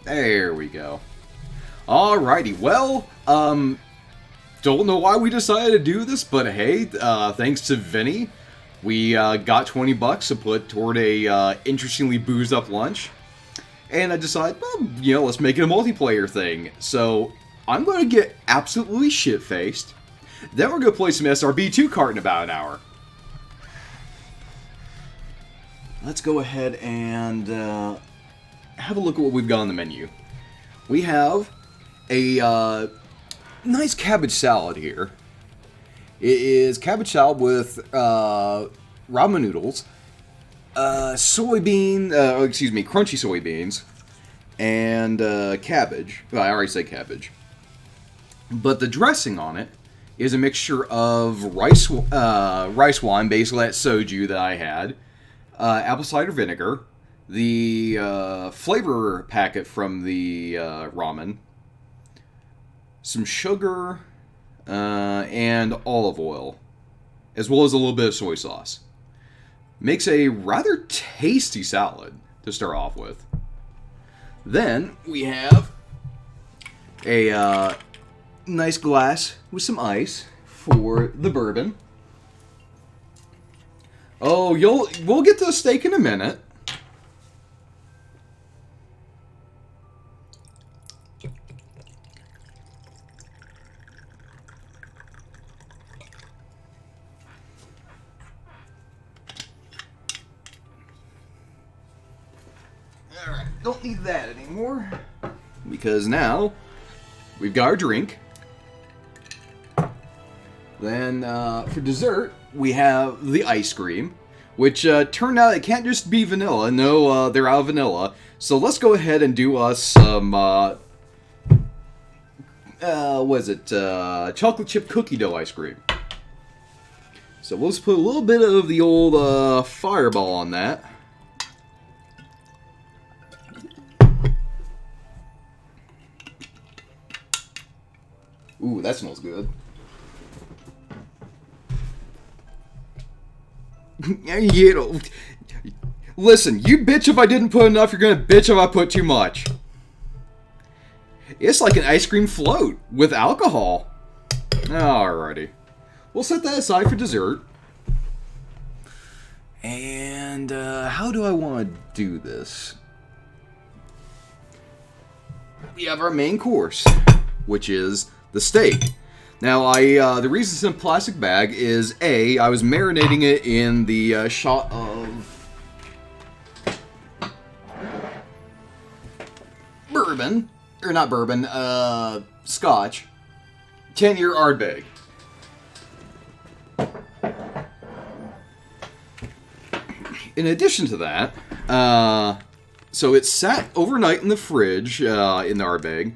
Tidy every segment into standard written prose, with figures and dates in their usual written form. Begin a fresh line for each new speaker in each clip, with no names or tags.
There we go. Alrighty, well, don't know why we decided to do this, but hey, thanks to Vinny, we got 20 bucks to put toward a interestingly boozed up lunch. And I decided, well, you know, let's make it a multiplayer thing. So, I'm going to get absolutely shit-faced. Then we're going to play some SRB2 cart in about an hour. Let's go ahead and have a look at what we've got on the menu. We have a nice cabbage salad here. It is cabbage salad with ramen noodles, crunchy soybeans, and cabbage. Well, I already said cabbage. But the dressing on it is a mixture of rice wine, basically that soju that I had, apple cider vinegar, the flavor packet from the ramen, some sugar, and olive oil, as well as a little bit of soy sauce. Makes a rather tasty salad to start off with. Then we have a nice glass with some ice for the bourbon. Oh, we'll get to the steak in a minute. Alright, don't need that anymore. Because now, we've got our drink. Then, for dessert, we have the ice cream. Which, turned out it can't just be vanilla. No, they're out of vanilla. So let's go ahead and do us some, chocolate chip cookie dough ice cream. So we'll just put a little bit of the old, Fireball on that. Ooh, that smells good. You know, listen, you bitch if I didn't put enough, you're gonna bitch if I put too much. It's like an ice cream float with alcohol. Alrighty. We'll set that aside for dessert. And, how do I want to do this? We have our main course, which is the steak. Now, the reason it's in a plastic bag is, A, I was marinating it in the shot of bourbon, or not bourbon, scotch, 10-year Ardbeg. In addition to that, so it sat overnight in the fridge, in the Ardbeg.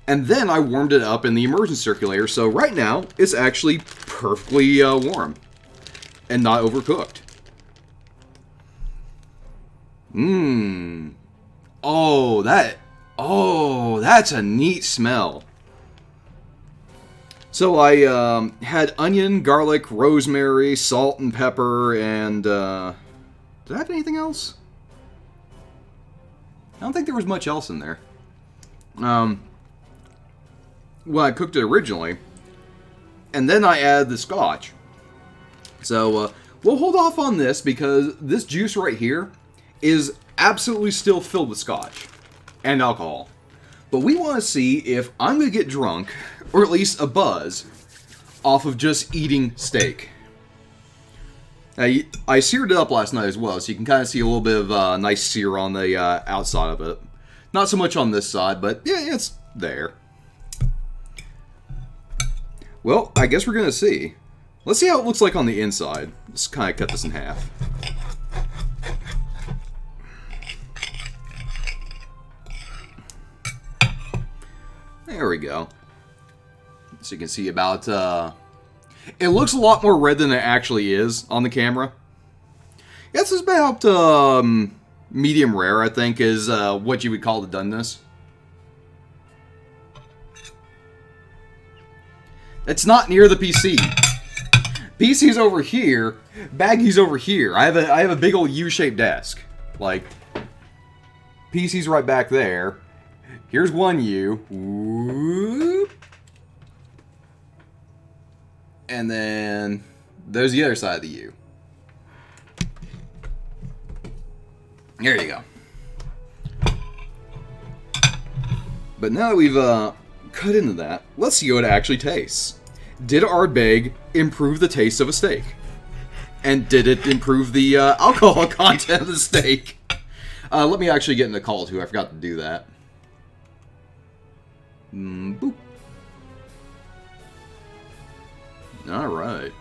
And then I warmed it up in the immersion circulator, so right now, it's actually perfectly warm. And not overcooked. Mmm. Oh, that's a neat smell. So I had onion, garlic, rosemary, salt and pepper, and did I have anything else? I don't think there was much else in there. When I cooked it originally, and then I added the scotch. So, we'll hold off on this because this juice right here is absolutely still filled with scotch and alcohol. But we want to see if I'm going to get drunk, or at least a buzz, off of just eating steak. I seared it up last night as well, so you can kind of see a little bit of nice sear on the outside of it. Not so much on this side, but yeah, it's there. Well, I guess we're going to see. Let's see how it looks like on the inside. Let's kind of cut this in half. There we go. So you can see about, it looks a lot more red than it actually is on the camera. Yeah, this is about, medium rare, I think, is what you would call the doneness. It's not near the PC. PC's over here, baggy's over here. I have a big old U-shaped desk. Like, PC's right back there, Here's one U. Whoop. And then there's the other side of the U. There you go. But now that we've cut into that, let's see what it actually tastes. Did Ardbeg improve the taste of a steak? And did it improve the alcohol content of the steak? Let me actually get in the call too. I forgot to do that. Boop. Alright.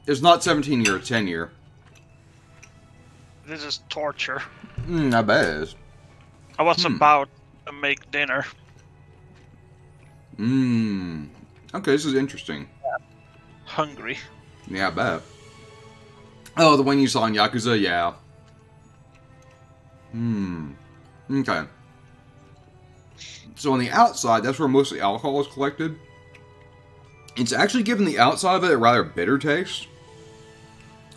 It's not 17 year, it's 10 year.
This is torture.
I bet it is.
I was about to make dinner.
Okay, this is interesting.
Hungry.
Yeah, I bet. Oh, the one you saw in Yakuza? Yeah. Okay. So on the outside, that's where most of the alcohol is collected. It's actually giving the outside of it a rather bitter taste.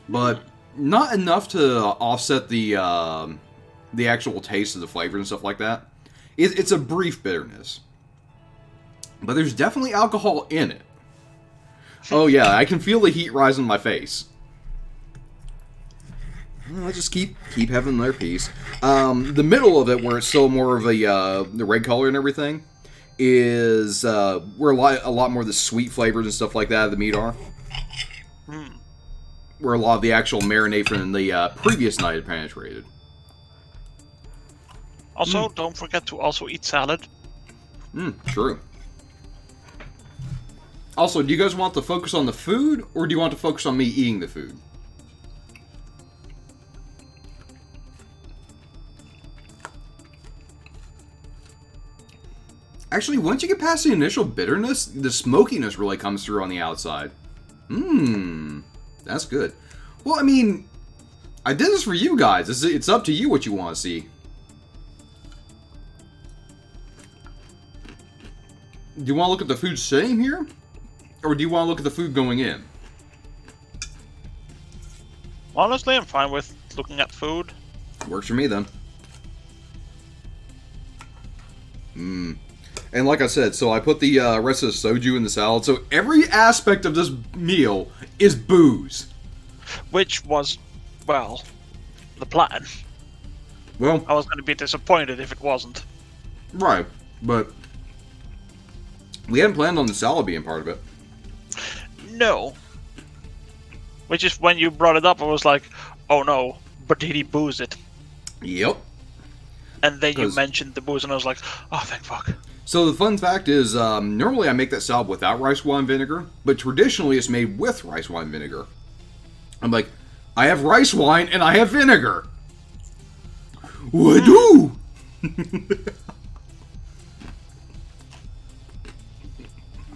But not enough to offset the actual taste of the flavors and stuff like that. It's a brief bitterness. But there's definitely alcohol in it. Oh yeah, I can feel the heat rise in my face. Let's just keep having their piece. The middle of it, where it's still more of the red color and everything, is where a lot more of the sweet flavors and stuff like that of the meat are. Where a lot of the actual marinade from the previous night had penetrated.
Also, don't forget to also eat salad.
True. Also, do you guys want to focus on the food, or do you want to focus on me eating the food? Actually, once you get past the initial bitterness, the smokiness really comes through on the outside. That's good. Well, I mean, I did this for you guys. It's up to you what you want to see. Do you want to look at the food sitting here? Or do you want to look at the food going in?
Honestly, I'm fine with looking at food.
Works for me, then. And like I said, so I put the rest of the soju in the salad. So every aspect of this meal is booze.
Which was, well, the plan.
Well,
I was going to be disappointed if it wasn't.
Right, but we hadn't planned on the salad being part of it.
No. Which is when you brought it up, I was like, oh no, but did he booze it?
Yep.
And then you mentioned the booze, and I was like, oh, thank fuck.
So the fun fact is, normally I make that salad without rice wine vinegar, but traditionally it's made with rice wine vinegar. I'm like, I have rice wine and I have vinegar. What do?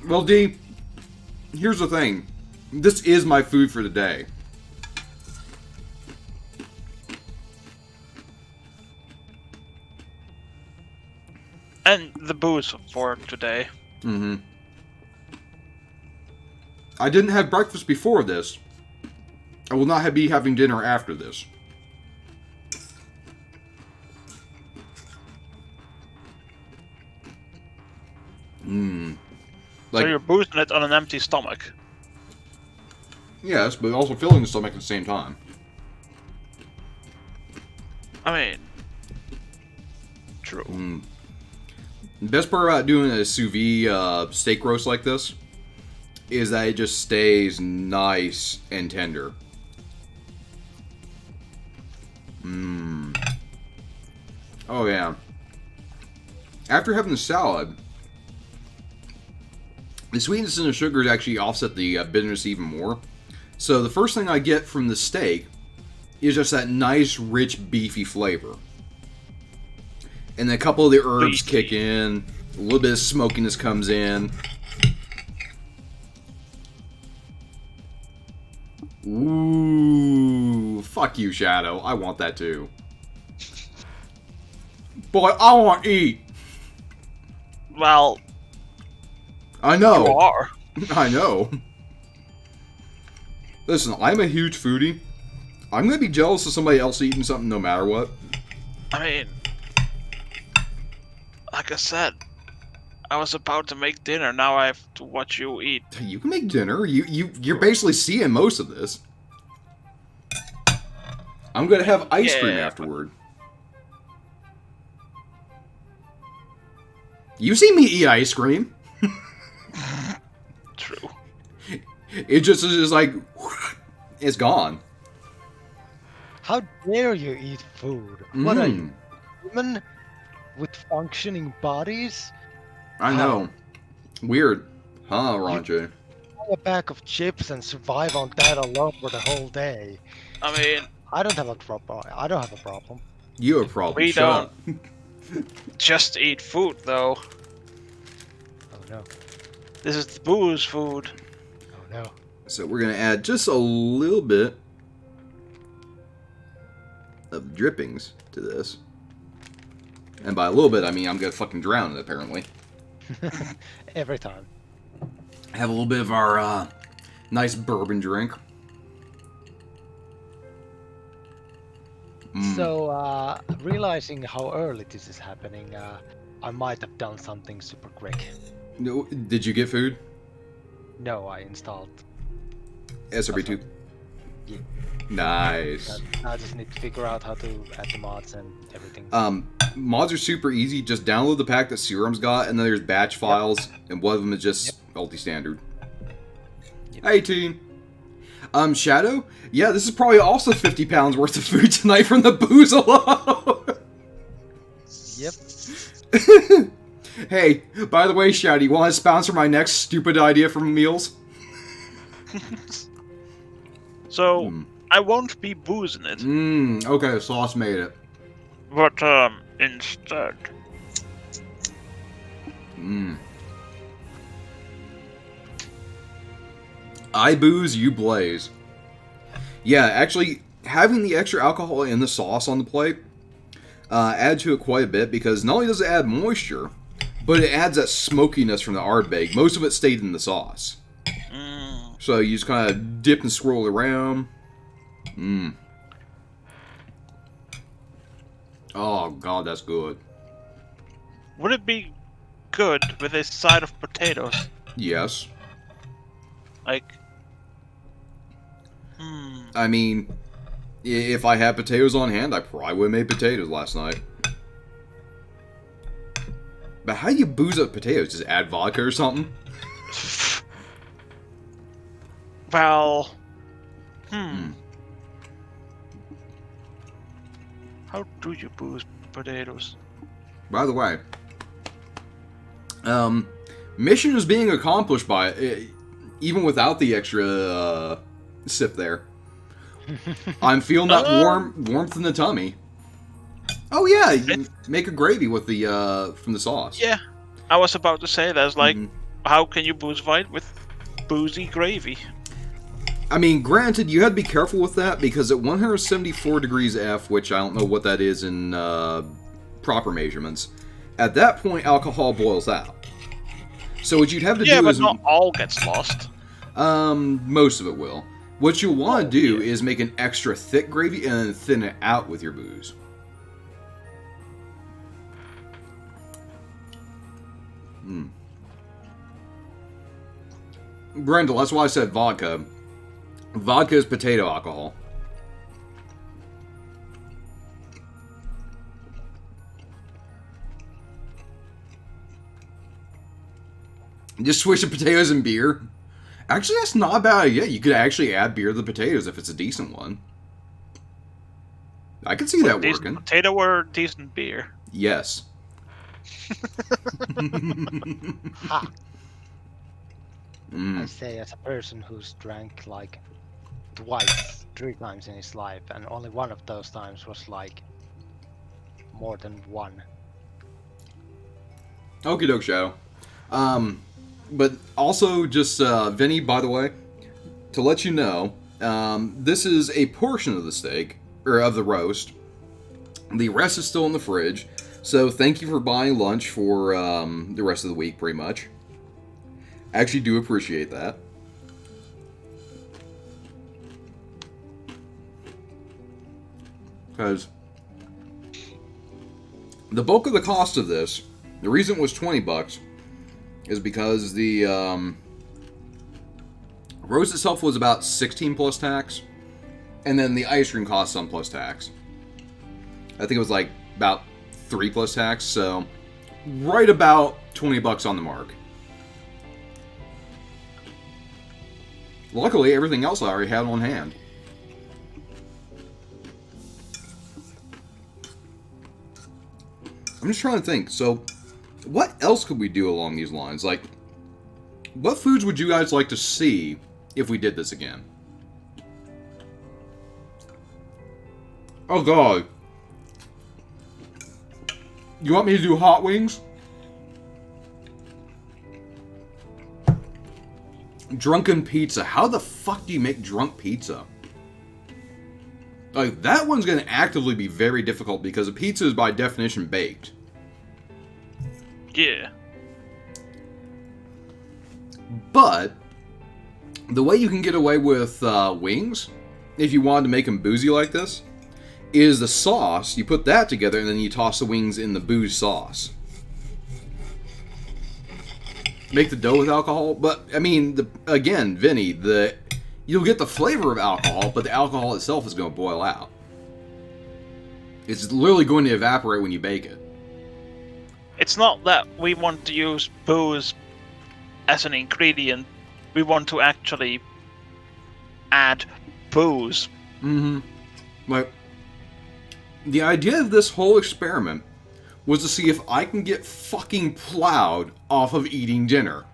Well, D, here's the thing. This is my food for the day.
And the booze for today.
I didn't have breakfast before this. I will not be having dinner after this.
So you're boosting it on an empty stomach.
Yes, but also filling the stomach at the same time.
I mean, true.
The best part about doing a sous vide steak roast like this is that it just stays nice and tender. Oh yeah. After having the salad, the sweetness and the sugars actually offset the bitterness even more. So the first thing I get from the steak is just that nice, rich, beefy flavor. And then a couple of the herbs kick in. A little bit of smokiness comes in. Ooh, fuck you, Shadow. I want that too. Boy, I want to eat.
Well,
I know.
you are.
I know. Listen, I'm a huge foodie. I'm gonna be jealous of somebody else eating something no matter what.
I mean, like I said, I was about to make dinner. Now I have to watch you eat.
You can make dinner. You're basically seeing most of this. I'm gonna have ice cream afterward. You see me eat ice cream.
True.
It just is just like it's gone.
How dare you eat food? What are you, human with functioning bodies?
I know. Weird, huh, Ronche?
Buy a bag of chips and survive on that alone for the whole day.
I mean,
I don't have a problem. I don't have a problem.
You have a problem.
We
Shut up.
just eat food, though.
Oh no.
This is the booze food.
Oh no.
So we're gonna add just a little bit of drippings to this. And by a little bit, I mean I'm gonna fucking drown it, apparently.
Every time.
Have a little bit of our nice bourbon drink.
So, realizing how early this is happening, I might have done something super quick.
No, did you get food?
No, I installed.
SRB2.
Yeah.
Nice.
I just need to figure out how to add the mods and everything.
Mods are super easy. Just download the pack that Serum's got, and then there's batch files, and one of them is just multi-standard.
Yep.
Hey, team. Shadow? Yeah, this is probably also 50 pounds worth of food tonight from the booze alone.
Yep.
Hey, by the way, Shadow, you want to sponsor my next stupid idea for meals?
So, I won't be boozing it.
Okay, Sauce made it.
But, instead...
I booze, you blaze. Yeah, actually, having the extra alcohol in the sauce on the plate add to it quite a bit, because not only does it add moisture, but it adds that smokiness from the Ardbeg. Most of it stayed in the sauce. So you just kind of dip and swirl around. Oh, God, that's good.
Would it be good with a side of potatoes?
Yes.
Like...
I mean, if I had potatoes on hand, I probably would have made potatoes last night. But how do you booze up potatoes? Just add vodka or something?
Well... How do you booze potatoes?
By the way, mission is being accomplished by it, even without the extra sip there. I'm feeling that warmth in the tummy. Oh yeah, you make a gravy with the from the sauce.
Yeah, I was about to say that. Like, how can you booze fight with boozy gravy?
I mean, granted, you had to be careful with that because at 174 degrees F, which I don't know what that is in proper measurements, at that point alcohol boils out. So what you'd have to do is...
Yeah, but not all gets lost.
Most of it will. What you'll want to do is make an extra thick gravy and then thin it out with your booze. Brendel, that's why I said vodka. Vodka is potato alcohol. Just switch the potatoes and beer. Actually, that's not a bad idea. You could actually add beer to the potatoes if it's a decent one. I could see that
decent
working.
Potato or decent beer?
Yes.
Ha! I say as a person who's drank like twice, 3 times in his life, and only one of those times was like more than one.
Okie doke, Shadow. But also, just, Vinny, by the way, to let you know, this is a portion of the steak, or of the roast. The rest is still in the fridge, so thank you for buying lunch for the rest of the week, pretty much. I actually do appreciate that. Because the bulk of the cost of this, the reason it was $20, is because the roast itself was about 16 plus tax, and then the ice cream cost some plus tax. I think it was like about 3 plus tax, so right about $20 on the mark. Luckily, everything else I already had on hand. I'm just trying to think. So, what else could we do along these lines? Like, what foods would you guys like to see if we did this again? Oh, God. You want me to do hot wings? Drunken pizza. How the fuck do you make drunk pizza? Like, that one's going to actively be very difficult because a pizza is by definition baked.
Yeah.
But, the way you can get away with wings, if you wanted to make them boozy like this, is the sauce. You put that together and then you toss the wings in the booze sauce. Make the dough with alcohol, but, I mean, again, Vinny, you'll get the flavor of alcohol, but the alcohol itself is going to boil out. It's literally going to evaporate when you bake it.
It's not that we want to use booze as an ingredient. We want to actually add booze.
Mm-hmm. Like, the idea of this whole experiment was to see if I can get fucking plowed off of eating dinner.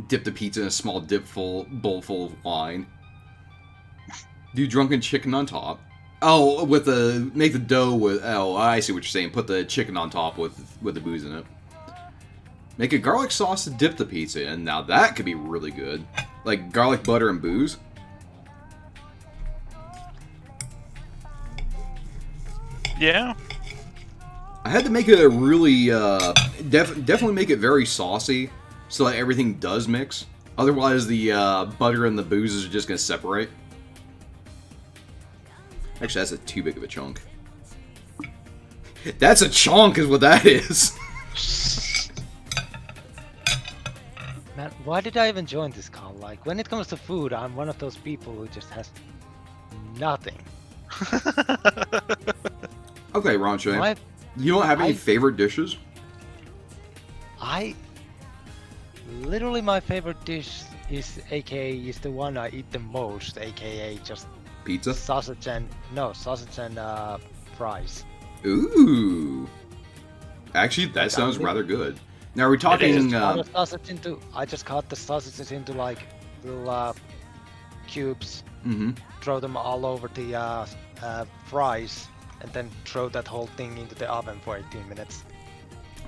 Dip the pizza in a small bowl full of wine. Do drunken chicken on top. Oh, make the dough with, oh, I see what you're saying. Put the chicken on top with the booze in it. Make a garlic sauce to dip the pizza in. Now that could be really good. Like garlic butter and booze.
Yeah.
I had to make it a really, definitely make it very saucy so that everything does mix. Otherwise, the butter and the booze are just going to separate. Actually, that's too big of a chunk. That's a chunk is what that is.
Man, why did I even join this call? Like, when it comes to food, I'm one of those people who just has nothing.
Okay, Ranche. You don't have any favorite dishes?
Literally, my favorite dish is the one I eat the most, aka just
Pizza?
sausage and fries.
Ooh. Actually, that sounds rather good. Now, are we talking...
I just cut the sausages into like little cubes, throw them all over the fries, and then throw that whole thing into the oven for 18 minutes.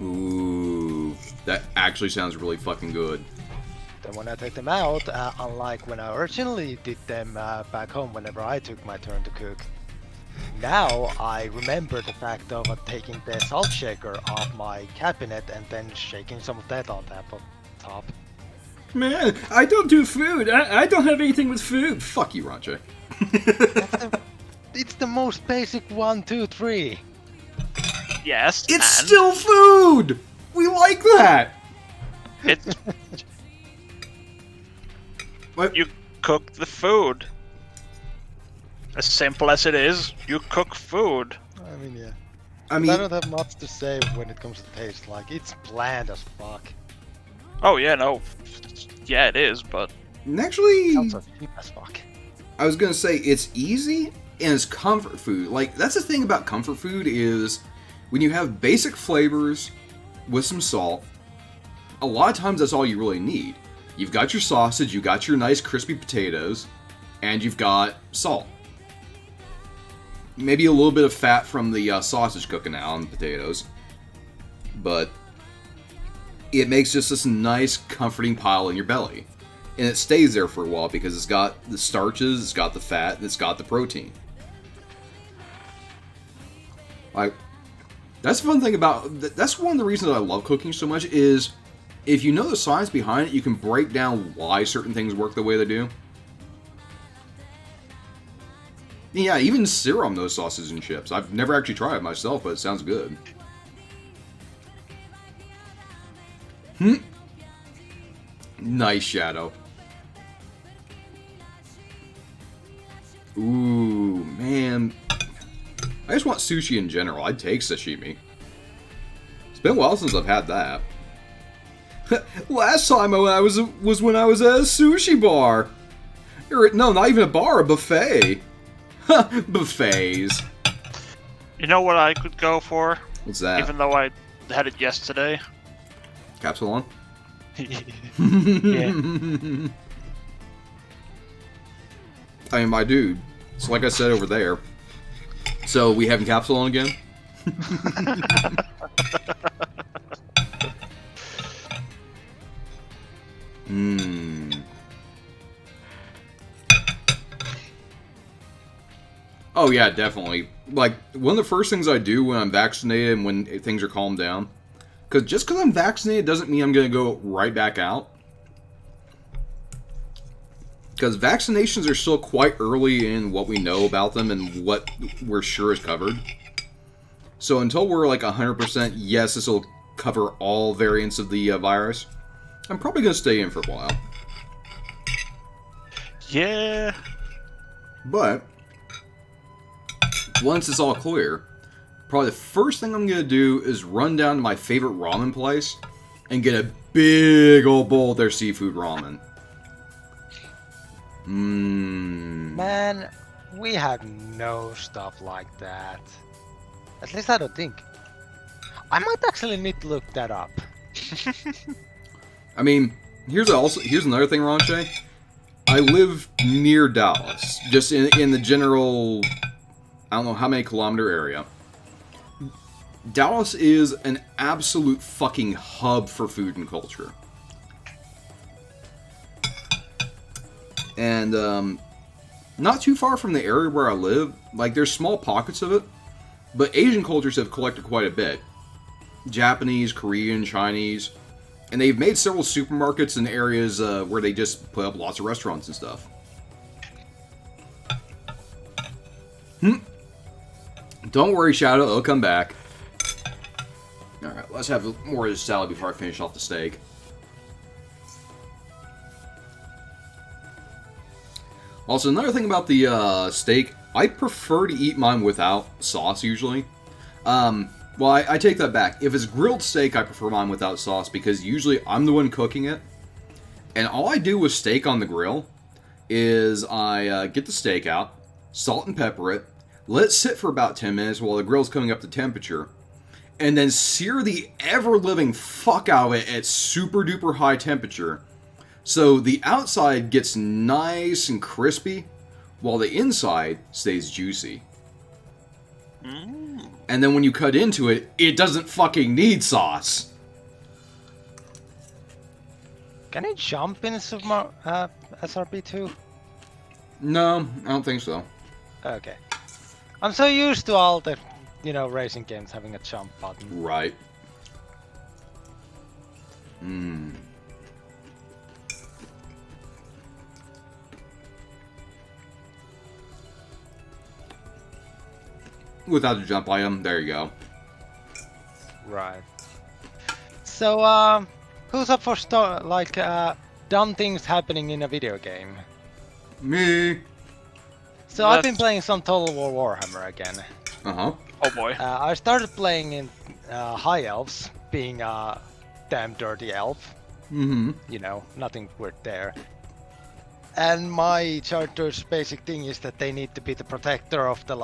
Ooh, that actually sounds really fucking good.
Then when I take them out, unlike when I originally did them back home whenever I took my turn to cook, now I remember the fact of taking the salt shaker off my cabinet and then shaking some of that on top.
Man, I don't do food. I don't have anything with food.
Fuck you, Ranche.
It's the most basic 1, 2, 3.
Yes.
It's still food! We like that!
It's
What?
you cook the food. As simple as it is, you cook food.
I mean, yeah.
I mean,
I don't have much to say when it comes to taste. Like, it's bland as fuck.
Oh yeah, no. Yeah, it is, but
actually,
Sounds so cheap as fuck.
I was gonna say it's easy and it's comfort food. Like, that's the thing about comfort food is when you have basic flavors with some salt, a lot of times that's all you really need. You've got your sausage, you've got your nice crispy potatoes, and you've got salt. Maybe a little bit of fat from the sausage cooking out on the potatoes. But it makes just this nice, comforting pile in your belly. And it stays there for a while because it's got the starches, it's got the fat, and it's got the protein. Like, that's the fun thing about... That's one of the reasons I love cooking so much is if you know the science behind it, you can break down why certain things work the way they do. Yeah, even serum those sauces and chips. I've never actually tried it myself, but it sounds good. Nice, Shadow. Ooh, man. I just want sushi in general. I'd take sashimi. It's been a while since I've had that. Last time was when I was at a sushi bar. Or, no, not even a bar, a buffet. Buffets.
You know what I could go for?
What's that?
Even though I had it yesterday.
Capsulon?
Yeah.
I mean, my dude. It's like I said over there. So, we having Capsulon again? Oh yeah, definitely. Like, one of the first things I do when I'm vaccinated and when things are calmed down, because just because I'm vaccinated doesn't mean I'm going to go right back out. Because vaccinations are still quite early in what we know about them and what we're sure is covered. So until we're like 100% yes, this will cover all variants of the virus, I'm probably going to stay in for a while.
Yeah.
But once it's all clear, probably the first thing I'm going to do is run down to my favorite ramen place and get a big old bowl of their seafood ramen.
Man, we have no stuff like that. At least I don't think. I might actually need to look that up.
I mean, here's another thing, Ronche. I live near Dallas, just in the general, I don't know how many kilometer area. Dallas is an absolute fucking hub for food and culture. And, not too far from the area where I live, like, there's small pockets of it, but Asian cultures have collected quite a bit. Japanese, Korean, Chinese, and they've made several supermarkets in areas where they just put up lots of restaurants and stuff. Don't worry, Shadow, it'll come back. Alright, let's have more of this salad before I finish off the steak. Also, another thing about the steak, I prefer to eat mine without sauce, usually. Well, I take that back. If it's grilled steak, I prefer mine without sauce, because usually I'm the one cooking it. And all I do with steak on the grill is I get the steak out, salt and pepper it, let it sit for about 10 minutes while the grill's coming up to temperature, and then sear the ever-living fuck out of it at super-duper high temperature. So the outside gets nice and crispy, while the inside stays juicy. And then when you cut into it, it doesn't fucking need sauce.
Can it jump in SRB2?
No, I don't think so.
Okay. I'm so used to all the, racing games having a jump button.
Right. Without the jump item, there you go.
Right. So, who's up for dumb things happening in a video game?
Me.
So I've been playing some Total War Warhammer again.
Uh-huh.
Oh boy.
I started playing in High Elves, being a damn dirty elf. Nothing weird there. And my character's basic thing is that they need to be the protector of the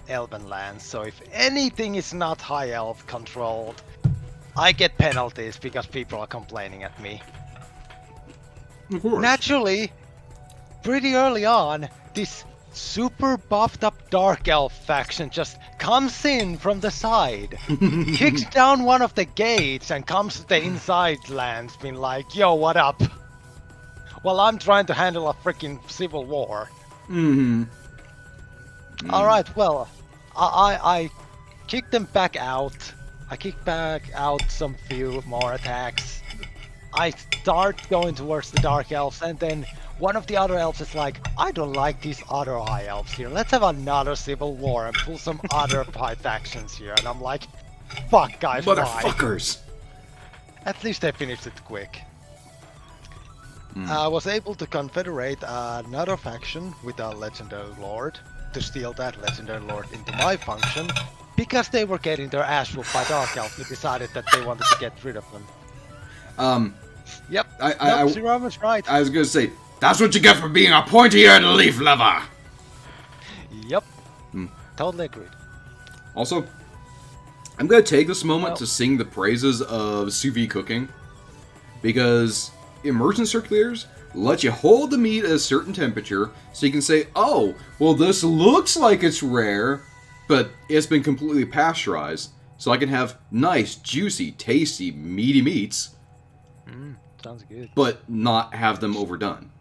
Elven lands. So if anything is not High Elf controlled, I get penalties because people are complaining at me.
Of course.
Naturally, pretty early on, this super buffed up Dark Elf faction just comes in from the side, kicks down one of the gates, and comes to the inside lands, being like, "Yo, what up?" While I'm trying to handle a freaking civil war. Alright, well, I kicked them back out. I kicked back out some few more attacks. I start going towards the Dark Elves, and then one of the other elves is like, I don't like these other High Elves here. Let's have another civil war and pull some other High factions here. And I'm like, fuck, guys, why?
Motherfuckers!
At least they finished it quick. I was able to confederate another faction with a Legendary Lord to steal that Legendary Lord into my function because they were getting their ass whooped by Dark Elves. We decided that they wanted to get rid of them. Yep. Zero was right.
I was gonna say, that's what you get for being a pointy-eared leaf lover!
Yep. Totally agreed.
Also, I'm gonna take this moment to sing the praises of sous vide cooking, because immersion circulators let you hold the meat at a certain temperature, so you can say, oh, well this looks like it's rare, but it's been completely pasteurized, so I can have nice, juicy, tasty, meaty meats,
Sounds good.
but not have them overdone.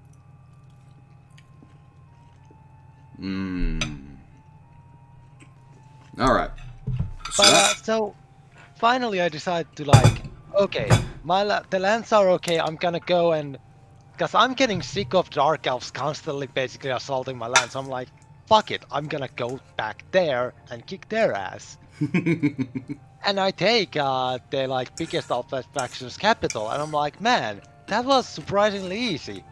Alright.
So, finally I decided to like, okay, the lands are okay, I'm gonna go and... Because I'm getting sick of Dark Elves constantly basically assaulting my lands, I'm like, fuck it, I'm gonna go back there and kick their ass. And I take the like biggest elf faction's capital, and I'm like, man, that was surprisingly easy.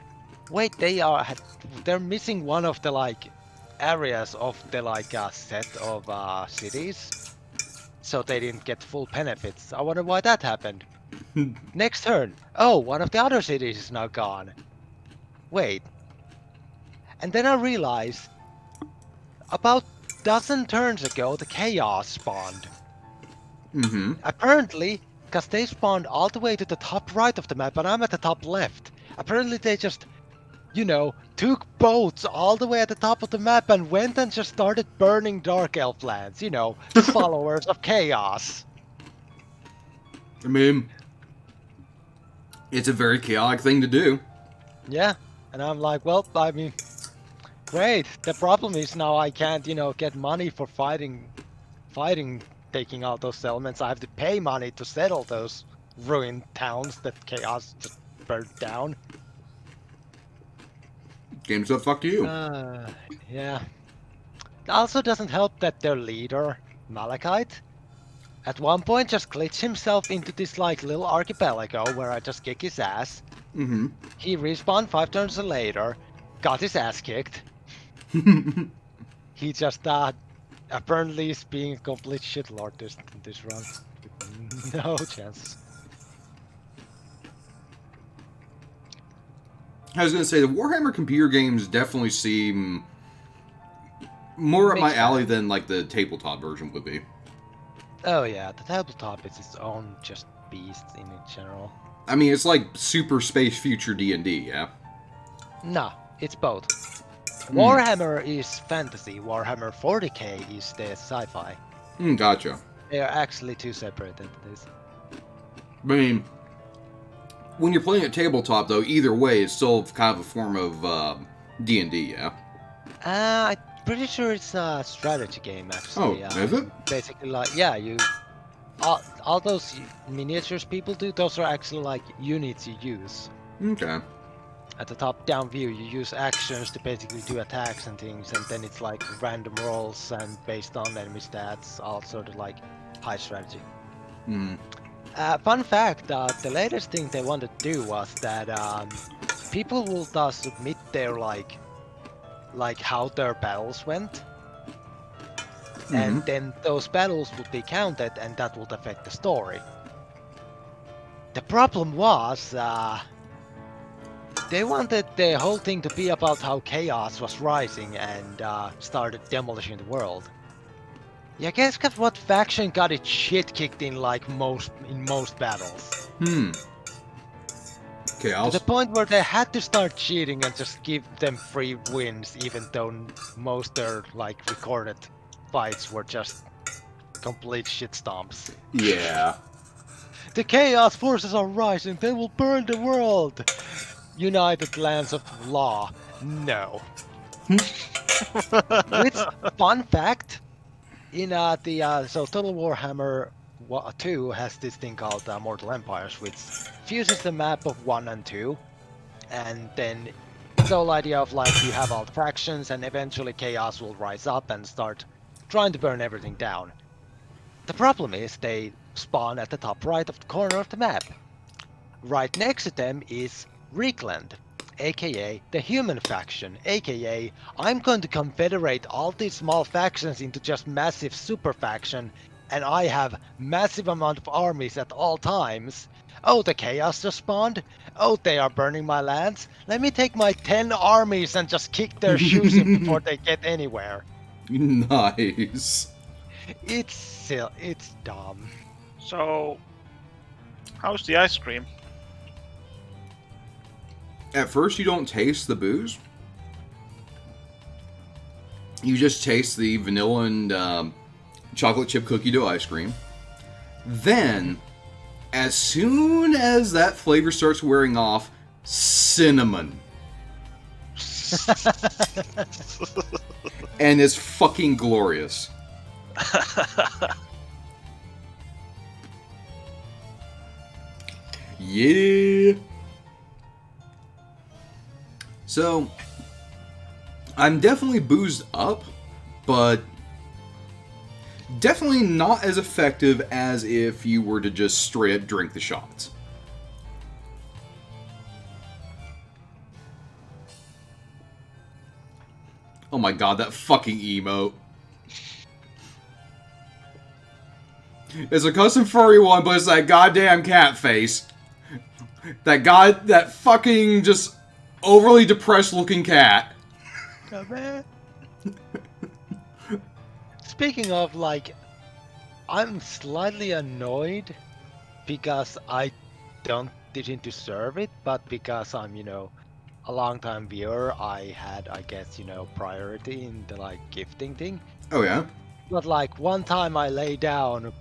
Wait, they're missing one of the like areas of the like set of cities, so they didn't get full benefits. I wonder why that happened. Next turn, oh, one of the other cities is now gone. Wait, and then I realized about dozen turns ago the chaos spawned. Apparently, because they spawned all the way to the top right of the map, and I'm at the top left. Apparently they just, you know, took boats all the way at the top of the map and went and just started burning Dark Elf lands. You know, followers of chaos.
I mean, it's a very chaotic thing to do.
Yeah, and I'm like, well, I mean, great. The problem is now I can't, you know, get money for fighting, taking out those settlements. I have to pay money to settle those ruined towns that chaos just burned down.
Game's up, fuck you.
Yeah. It also doesn't help that their leader, Malachite, at one point just glitched himself into this like little archipelago where I just kick his ass. He respawned 5 turns later, got his ass kicked. He just apparently is being a complete shitlord this run. No chances.
I was gonna say, the Warhammer computer games definitely seem more up my alley than like the tabletop version would be.
Oh yeah, the tabletop is its own just beast in general.
I mean, it's like super space future D&D, yeah?
Nah, it's both. Warhammer is fantasy, Warhammer 40k is the sci-fi.
Gotcha.
They are actually two separate entities.
I mean, when you're playing a tabletop, though, either way, it's still kind of a form of D&D, yeah?
I'm pretty sure it's a strategy game, actually.
Oh, is it?
Basically, like, yeah, all those miniatures people do, those are actually like units you use.
Okay.
At the top-down view, you use actions to basically do attacks and things, and then it's like random rolls and based on enemy stats, all sort of like high strategy. Fun fact, the latest thing they wanted to do was that people will submit their like how their battles went, and then those battles would be counted, and that would affect the story. The problem was they wanted the whole thing to be about how chaos was rising and started demolishing the world. Yeah, guess what faction got its shit kicked in like most battles?
Chaos.
To the point where they had to start cheating and just give them free wins, even though most their like recorded fights were just complete shit stomps.
Yeah.
The chaos forces are rising, they will burn the world! United Lands of Law. No. Which, fun fact, in so Total Warhammer 2 has this thing called Mortal Empires, which fuses the map of 1 and 2, and then the whole idea of like you have all factions, and eventually chaos will rise up and start trying to burn everything down. The problem is they spawn at the top right of the corner of the map. Right next to them is Reekland, aka the human faction, aka I'm going to confederate all these small factions into just massive super faction, and I have massive amount of armies at all times. Oh, the chaos just spawned? Oh, they are burning my lands? Let me take my 10 armies and just kick their shoes in before they get anywhere.
Nice.
It's dumb.
So, how's the ice cream?
At first, you don't taste the booze. You just taste the vanilla and chocolate chip cookie dough ice cream. Then, as soon as that flavor starts wearing off, cinnamon. And it's fucking glorious. Yeah. So, I'm definitely boozed up, but definitely not as effective as if you were to just straight up drink the shots. Oh my god, that fucking emote. It's a custom furry one, but it's that goddamn cat face. That fucking just overly depressed looking cat.
Oh, man. Speaking of, like, I'm slightly annoyed because I didn't deserve it, but because I'm, a long-time viewer, I had, I guess, priority in the, like, gifting thing.
Oh yeah?
But, like, one time I lay down,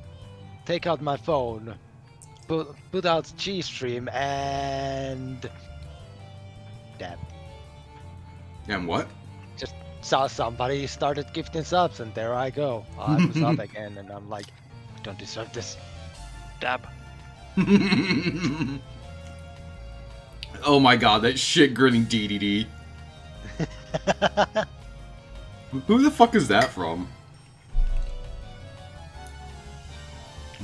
take out my phone, put out G-Stream, and... Damn.
And what?
Just saw somebody started gifting subs, and there I go. I'm a sub again, and I'm like, I don't deserve this.
Dab.
Oh my god, that shit grinning DDD. Who the fuck is that from?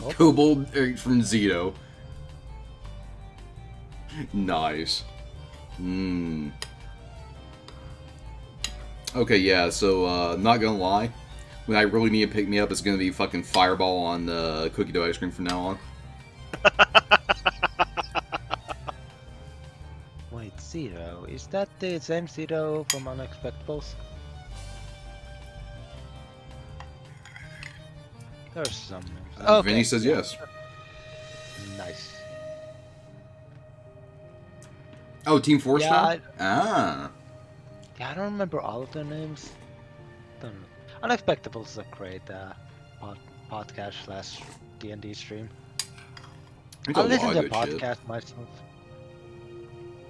Kobold from Zito. Nice. Okay, yeah, so, not gonna lie. When I really need to pick me up, it's gonna be fucking Fireball on the cookie dough ice cream from now on.
Wait, Zero? Is that the same Zero from Unexpectables? There's some. Okay.
Vinny says yes.
Nice.
Oh, Team 4
Yeah,
star? Ah.
Yeah, I don't remember all of their names. Don't know. Unexpectables is a great podcast / D&D stream.
There's a
I'll listen
lot
to
of
a
good shit.
podcast myself.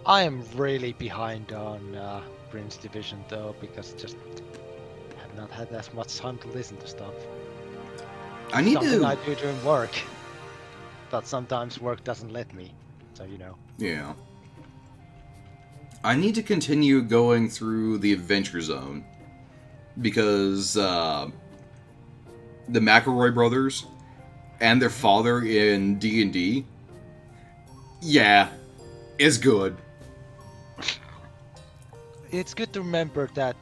I am really behind on Prince Division though, because just have not had as much time to listen to stuff.
I need
Something
to...
I do during work, but sometimes work doesn't let me. So
Yeah. I need to continue going through the Adventure Zone. Because, the McElroy brothers and their father in D&D, yeah, is good.
It's good to remember that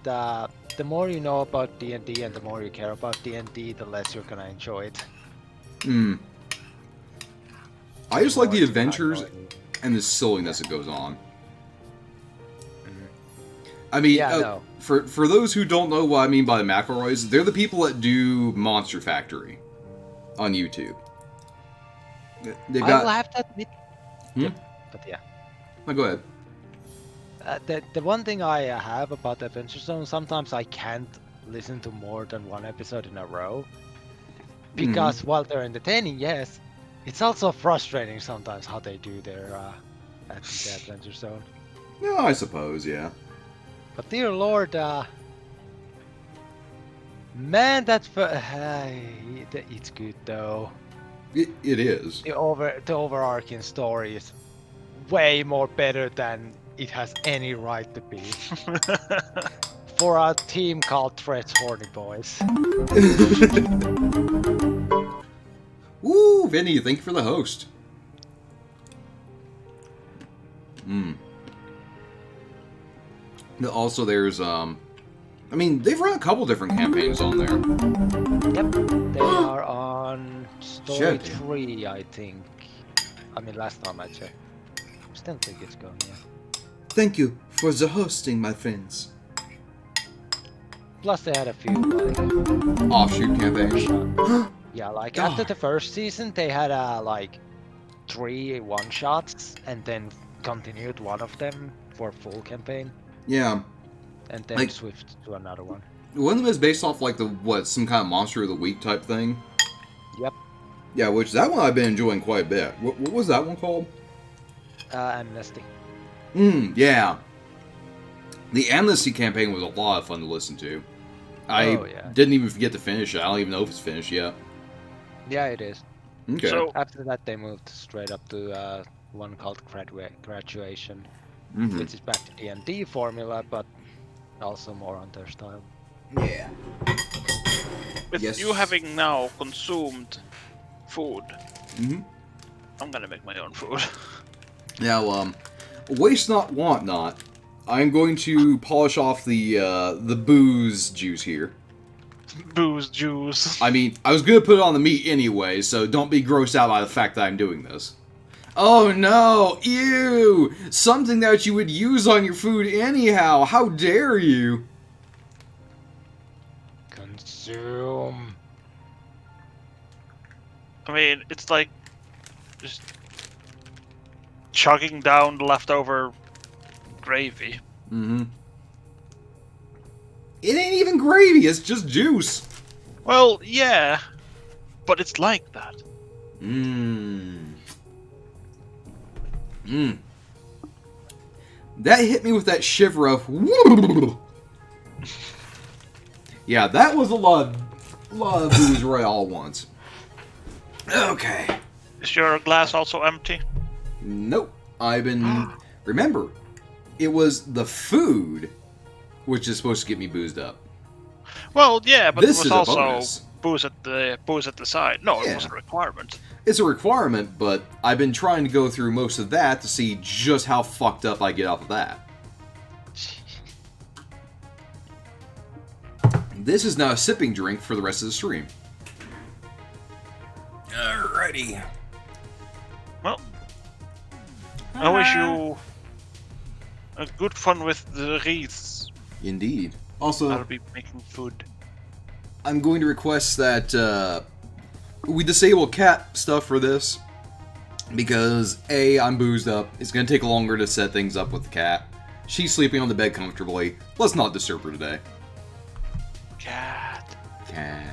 the more you know about D&D and the more you care about D&D, the less you're gonna enjoy it.
I just like the
More it's
adventures
not going-
and the silliness that goes on. I mean,
Yeah, no.
for those who don't know what I mean by the McElroys, they're the people that do Monster Factory on YouTube. They've
I
got...
will have to admit.
Hmm?
But yeah.
No, go ahead.
The one thing I have about Adventure Zone, sometimes I can't listen to more than one episode in a row. Because while they're entertaining, yes, it's also frustrating sometimes how they do their the Adventure Zone.
No, I suppose, yeah.
But dear lord, man, it's good though.
It is.
The overarching story is way more better than it has any right to be. For a team called Threats Horny Boys.
Woo, Vinny, thank you for the host. Also, there's I mean, they've run a couple different campaigns on there.
Yep, they are on story
Shit.
3, I think. I mean, last time I checked. Still think it's going, yeah.
Thank you for the hosting, my friends.
Plus, they had a few like
Offshoot campaigns.
yeah, like
God.
after the first season, they had like 3 one-shots, and then continued one of them for full campaign,
Yeah.
and then
Like-
switched to another one.
One of them is based off like some kind of monster of the week type thing.
Yep,
Yeah, which that one I've been enjoying quite a bit. What was that one called?
Amnesty.
Yeah. The Amnesty campaign was a lot of fun to listen to. I
Oh, yeah.
didn't even get to finish it. I don't even know if it's finished yet.
Yeah, it is.
Okay.
So,
After that, they moved straight up to one called Graduation,
Mhm.
which is back to D&D formula, but also more on their style.
Yeah.
with
Yes.
you having now consumed food,
Mhm.
I'm gonna make my own food.
Now, waste not, want not. I'm going to polish off the booze juice here.
Booze juice.
I mean, I was gonna put it on the meat anyway, so don't be grossed out by the fact that I'm doing this. Oh no! Ew! Something that you would use on your food anyhow! How dare you!
Consume.
I mean, it's like just chugging down the leftover gravy.
Mm-hmm. It ain't even gravy, it's just juice!
Well, yeah, but it's like that.
That hit me with that shiver of... Yeah, that was a lot of booze right all at once. Okay.
Is your glass also empty?
Nope. I've been... Remember, it was the food which is supposed to get me boozed up.
Well, yeah, but
This
it
is
was
a
also
bonus.
booze at the side. No,
Yeah.
it was a requirement.
It's a requirement, but I've been trying to go through most of that to see just how fucked up I get off of that. This is now a sipping drink for the rest of the stream. Alrighty.
Well, I wish you a good fun with the wreaths.
Indeed. Also,
I'll be making food.
I'm going to request that we disable cat stuff for this. Because, A, I'm boozed up. It's going to take longer to set things up with the cat. She's sleeping on the bed comfortably. Let's not disturb her today.
Cat.
Cat.